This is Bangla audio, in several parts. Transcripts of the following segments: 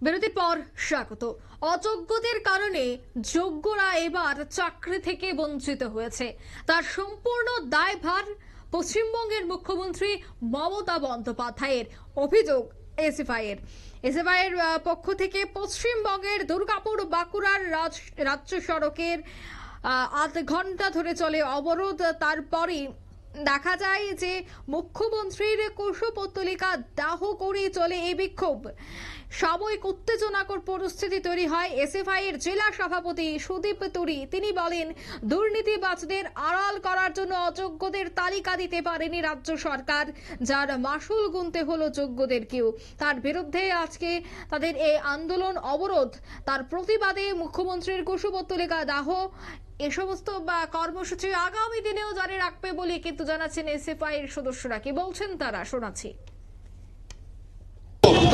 বিরতির পর স্বাগত। অযোগ্যদের কারণে যোগ্যরা এবার চাকরি থেকে বঞ্চিত হয়েছে, তার সম্পূর্ণ দায়ভার পশ্চিমবঙ্গের মুখ্যমন্ত্রী মমতা বন্দ্যোপাধ্যায়ের। অভিযোগ এসএফআইয়ের পক্ষ থেকে পশ্চিমবঙ্গের দুর্গাপুর বাঁকুড়ার রাজ্য সড়কের আধ ঘন্টা ধরে চলে অবরোধ। তারপরে দেখা যায় যে মুখ্যমন্ত্রীর কুশপুত্তলিকা দাহ করে চলে এই বিক্ষোভ। সাময়িক উত্তেজনাকর পরিস্থিতি তৈরি হয়। এসএফআইয়ের জেলা সভাপতি সুদীপ তুরি তিনি বলেন, দুর্নীতিবাজদের আড়াল করার জন্য অযোগ্যদের তালিকা দিতে পারেনি রাজ্য সরকার, যার মাসুল গুনতে হলো যোগ্যদেরকেও। তার বিরুদ্ধে আজকে তাদের এই আন্দোলন অবরোধ। তার প্রতিবাদে মুখ্যমন্ত্রীর কুশপুত্তলিকা দাহ এ সমস্ত কর্মসূচি আগামী দিনেও জারি রাখবে বলে কিন্তু জানাচ্ছেন এসএফআই এর সদস্যরা। কি বলছেন তারা, শোনাচ্ছি।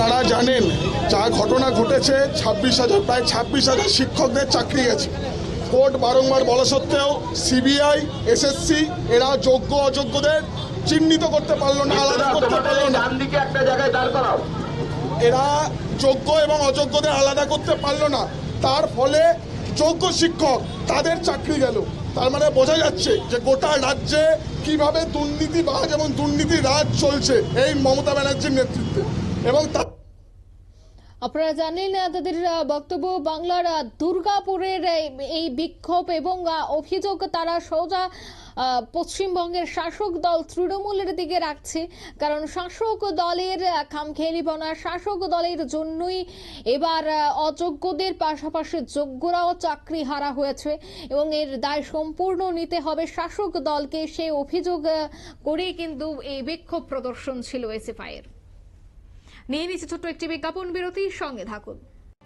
তারা জানেন যা ঘটনা ঘটেছে, প্রায় 26,000 শিক্ষকদের চাকরি গেছে। কোর্ট বারংবার বলা সত্ত্বেও সিবিআই, এসএসসি এরা যোগ্য অযোগ্যদের চিহ্নিত করতে পারলো না, আলাদা করতে পারলো না। এরা যোগ্য এবং অযোগ্যদের আলাদা করতে পারলো না। তার ফলে যোগ্য শিক্ষক তাদের চাকরি গেল। তার মানে বোঝা যাচ্ছে যে গোটা রাজ্যে কিভাবে দুর্নীতিবাজ এবং দুর্নীতি রাজ চলছে এই মমতা ব্যানার্জির নেতৃত্বে। এবং আপনারা জানেন তাদের বক্তব্য, বাংলার দুর্গাপুরের এই বিক্ষোভ এবং অভিযোগ তারা সোজা পশ্চিমবঙ্গের শাসক দল তৃণমূলের দিকে রাখছে। কারণ শাসক দলের খামখেয়ালিপনা, শাসক দলের জন্যই এবার অযোগ্যদের পাশাপাশি যোগ্যরাও চাকরি হারা হয়েছে এবং এর দায় সম্পূর্ণ নিতে হবে শাসক দলকে, সে অভিযোগ করে কিন্তু এই বিক্ষোভ প্রদর্শন ছিল এসএফআই এর। নিয়ে নিচ্ছে ছোট্ট একটি বিজ্ঞাপন বিরতি, সঙ্গে থাকুন।